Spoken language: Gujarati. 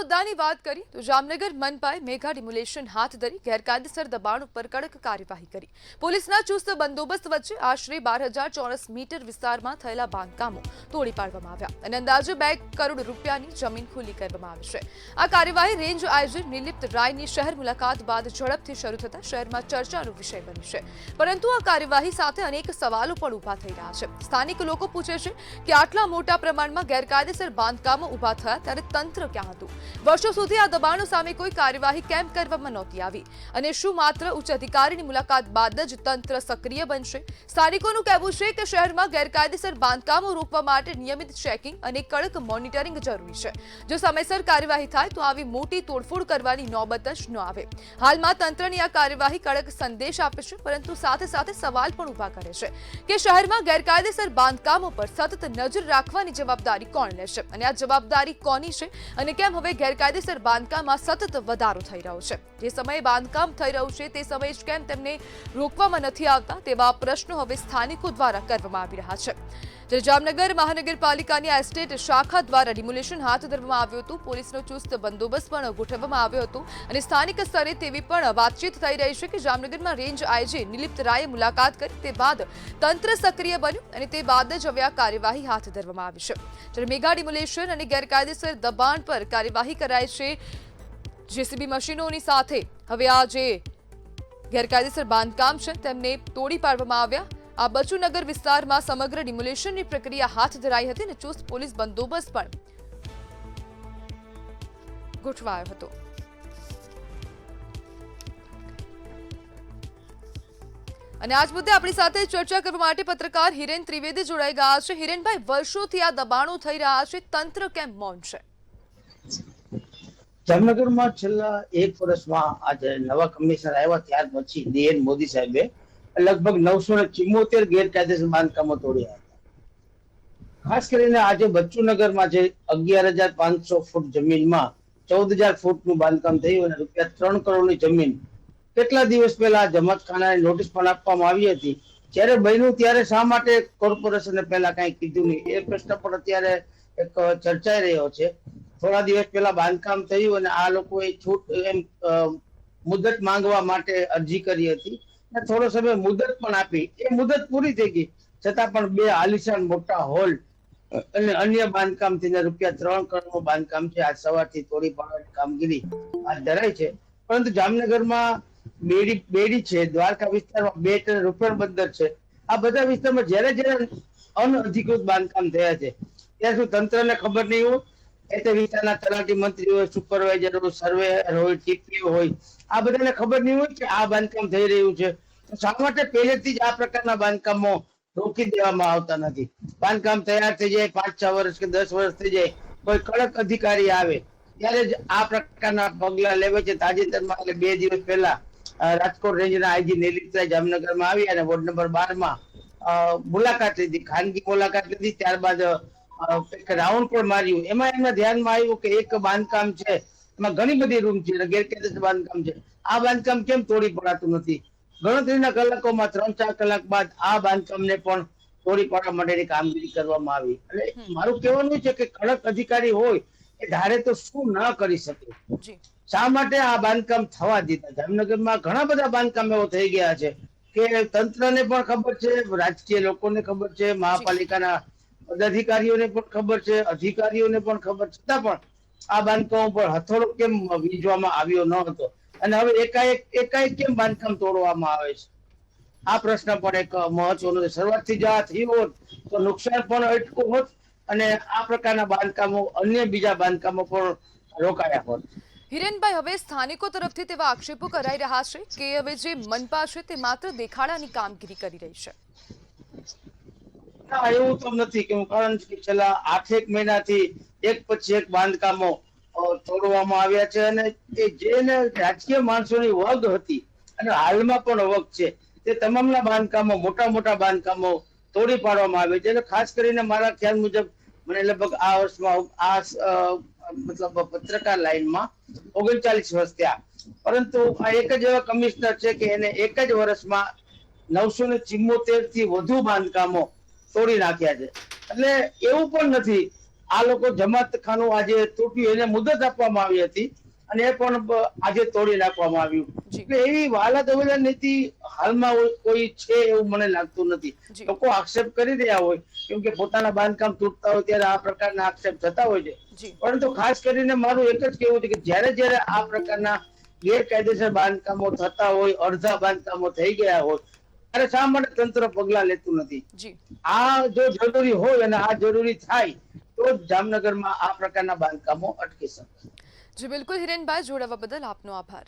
મુદ્દાની વાત કરી તો જામનગર મનપાએ મેગા ડિમોલેશન હાથ ધરી ગેરકાયદેસર દબાણ ઉપર કડક કાર્યવાહી કરી। પોલીસના ચુસ્ત બંદોબસ્ત વચ્ચે આશરે 12,000 ચોરસ મીટર વિસ્તારમાં થયેલા બાંધકામો તોડી પાડવામાં આવ્યા અને અંદાજે 2 કરોડ રૂપિયાની જમીન ખુલ્લી કરવામાં આવી છે। આ કાર્યવાહી રેન્જ આઈજી નિલિપ્ત રાયની શહેર મુલાકાત બાદ ઝડપથી શરૂ થતા શહેરમાં ચર્ચાનો વિષય બની છે। પરંતુ આ કાર્યવાહી સાથે અનેક સવાલો પણ ઊભા થઈ રહ્યા છે। સ્થાનિક લોકો પૂછે છે કે આટલા મોટા પ્રમાણમાં ગેરકાયદેસર બાંધકામો ઊભા થયા ત્યારે તંત્ર ક્યાં હતું? વર્ષો સુધી આ દબાણો સામે કોઈ કાર્યવાહી કેમ કરવામાં નહોતી આવી અને શું માત્ર ઉચ્ચ અધિકારીની મુલાકાત બાદ જ તંત્ર સક્રિય બનશે? સ્થાનિકોનું કહેવું છે કે શહેરમાં ગેરકાયદેસર બાંધકામો રોકવા માટે નિયમિત ચેકિંગ અને કડક મોનિટરિંગ જરૂરી છે। જો સમયસર કાર્યવાહી થાય તો આવી મોટી તોડફોડ કરવાની નોબત જ ન આવે। હાલમાં તંત્રની આ કાર્યવાહી કડક સંદેશ આપે છે, પરંતુ સાથે સાથે સવાલ પણ ઊભા કરે છે કે શહેરમાં ગેરકાયદેસર બાંધકામો પર સતત નજર રાખવાની જવાબદારી કોણ લેશે અને આ જવાબદારી કોની છે અને કેમ હવે ગેરકાયદેસર બાંધકામમાં સતત વધારો થઈ રહ્યો છે? જે સમયે બાંધકામ થઈ રહ્યું છે તે સમયે જ કેમ તેમને રોકવામાં નથી આવતા તેવા પ્રશ્નો હવે સ્થાનિકો દ્વારા કરવામાં આવી રહ્યા છે। જ્યારે જામનગર મહાનગરપાલિકાની એસ્ટેટ શાખા દ્વારા ડિમોલેશન હાથ ધરવામાં આવ્યું હતું। પોલીસનો ચુસ્ત બંદોબસ્ત પણ ગોઠવવામાં આવ્યો હતો અને સ્થાનિક સ્તરે તેવી પણ વાતચીત થઈ રહી છે કે જામનગરમાં રેન્જ આઈજી નિલિપ્ત રાયે મુલાકાત કરી તે બાદ તંત્ર સક્રિય બન્યું અને તે બાદ જ હવે આ કાર્યવાહી હાથ ધરવામાં આવી છે। જ્યારે મેગા ડિમોલેશન અને ગેરકાયદેસર દબાણ પર કાર્યવાહી કરાય છે। જેસીબી મશીનોની સાથે હવે આ જે ગેરકાયદેસર બાંધકામ છે તેમને તોડી પાડવામાં આવ્યા। આ બચુનગર વિસ્તારમાં સમગ્ર ડિમોલેશનની પ્રક્રિયા હાથ ધરાઈ હતી અને ચુસ્ત પોલીસ બંદોબસ્ત પણ ગોઠવાયો હતો। અને આજ મુદ્દે આપણી સાથે ચર્ચા કરવા માટે પત્રકાર હિરેન ત્રિવેદી જોડાઈ ગયા છે। હિરેનભાઈ, વર્ષોથી આ દબાણો થઈ રહ્યા છે, તંત્ર કેમ મૌન છે? જામનગરમાં છેલ્લા 1 વર્ષમાં આજે નવા કમિશનર આવ્યા ત્યાર પછી ડીએન મોદી સાહેબે લગભગ 974 ગેરકાયદેસર બાંધકામો તોડ્યા હતા। ખાસ કરીને આજે બચ્ચુનગરમાં જે 11,500 ફૂટ જમીનમાં 14,000 ફૂટનું બાંધકામ થયું અને રૂપિયા 3 કરોડની જમીન કેટલા દિવસ પહેલા જમાતખાનાની નોટિસ પણ આપવામાં આવી હતી। જ્યારે બન્યું ત્યારે શા માટે કોર્પોરેશને પહેલા કંઈ કીધું નહીં, એ પ્રશ્ન પણ અત્યારે એક ચર્ચાઈ રહ્યો છે। થોડા દિવસ પહેલા બાંધકામ થયું અને આ લોકોએ છૂટ એમ મુદત માંગવા માટે અરજી કરી હતી અને થોડો સમય મુદત પણ આપી। એ મુદત પૂરી થઈ ગઈ છતાં પણ 2 આલિશાન મોટા હોલ અને અન્ય બાંધકામ થઈને રૂપિયા 3 કરોડનું બાંધકામ છે આજ સવારથી તોડી પાડવાની કામગીરી હાથ ધરાઈ છે। પરંતુ જામનગરમાં બેડી છે, દ્વારકા વિસ્તારમાં 2 રૂપિયા બંદર છે, આ બધા વિસ્તારમાં જ્યારે અનઅધિકૃત બાંધકામ થયા છે ત્યાં શું તંત્રને ખબર નહીં હોય? એ તે વિસ્તારના તલાટી મંત્રી હોય, સુપરવાઇઝર હોય, સર્વેયર હોય, ટીપીઓ હોય, આ બધાને ખબર નહીં હોય કે આ બાંધકામ થઈ રહ્યું છે? તો શા માટે પહેલેથી જ આ પ્રકારના બાંધકામો રોકી દેવામાં આવતા નથી? બાંધકામ તૈયાર થઈ જાય 5-6 વર્ષ કે 10 વર્ષ થઈ જાય, કોઈ કડક અધિકારી આવે ત્યારે જ આ પ્રકારના પગલા લેવે છે। તાજેતરમાં એટલે 2 દિવસ પહેલા રાજકોટ રેન્જના આઈજી નિલિપ્ત રાય જામનગરમાં આવી અને વોર્ડ નંબર 12 માં મુલાકાત લીધી, ખાનગી મુલાકાત લીધી। ત્યારબાદ એક રાઉન્ડ પણ માર્યું। એમાં એમના ધ્યાનમાં આવ્યું કે એક બાંધકામ છે એમાં ઘણી બધી રૂમ છે, ગેરકાયદેસર બાંધકામ છે, આ બાંધકામ કેમ તોડી પડાતું નથી? ગણતરીના કલાકોમાં 3-4 કલાક બાદ આ બાંધકામને પણ તોડી પાડવા માટેની કામગીરી કરવામાં આવી। એટલે મારું કહેવાનું છે કે કડક અધિકારી હોય એ ધારે તો શું ન કરી શકે? શા માટે આ બાંધકામ થવા દીધા? જામનગરમાં ઘણા બધા બાંધકામ એવો થઈ ગયા છે કે તંત્રને પણ ખબર છે, રાજકીય લોકોને ખબર છે, મહાપાલિકાના પદાધિકારીઓને પણ ખબર છે, અધિકારીઓને પણ ખબર, છતાં પણ આ બાંધકામ પર હથોડો કેમ વીંજવામાં આવ્યો ન હતો અને હવે એકાએક કેમ બાંધકામ તોડવામાં આવે છે? આ પ્રશ્ન પણ એક મહત્વનો છે। શરૂઆતથી જ આ થયું હોત તો નુકસાન પણ અટકું હોત અને આ પ્રકારના બાંધકામો અન્ય બીજા બાંધકામો પણ રોકાયા હોત। હિરેનભાઈ, હવે સ્થાનિકો તરફથી તેવા આક્ષેપો કરાઈ રહ્યા છે કે હવે જે મનપા છે તે માત્ર દેખાડાની કામગીરી કરી રહી છે। ના, એવું તો નથી કે કારણ કે છેલ્લા 8 મહિનાથી એક પછી એક બાંધકામો તોડવામાં આવ્યા છે અને એ જેને રાજકીય માણસોની વગ હતી અને હાલમાં પણ વગ છે તે તમામના બાંધકામો, મોટા બાંધકામો તોડી પાડવામાં આવે છે। એટલે ખાસ કરીને મારા ખ્યાલ મુજબ મને લગભગ આ વર્ષમાં મતલબ પત્રકાર લાઈનમાં 39 વર્ષ થયા, પરંતુ આ એક જ એવા કમિશનર છે કે એને એક જ વર્ષમાં 974 થી વધુ બાંધકામો તોડી નાખ્યા છે। એટલે એવું પણ નથી આ લોકો જમાતખાનું આજે તૂટ્યું એને મુદત આપવામાં આવી હતી અને એ પણ આજે તોડી નાખવામાં આવ્યું. જી. એટલે એવી વાલત અવેલા નીતિ હાલમાં કોઈ છે એવું મને લાગતું નથી. જી. લોકો આક્ષેપ કરી રહ્યા હોય કેમ કે પોતાના બાંધકામ તૂટતા હોય ત્યારે આ પ્રકારના આક્ષેપ થતા હોય છે. જી. પરંતુ ખાસ કરીને મારું એક જ કહેવું છે કે જ્યારે આ પ્રકારના ગેરકાયદેસર બાંધકામો થતા હોય, અડધા બાંધકામો થઈ ગયા હોય, ત્યારે શા માટે તંત્ર પગલા લેતું નથી? જી. આ જો જરૂરી હોય અને આ જરૂરી થાય તો જ જામનગરમાં આ પ્રકારના બાંધકામો અટકી શકે. જી બિલકુલ હિરેનભાઈ, જોડાવા બદલ આપનો આભાર.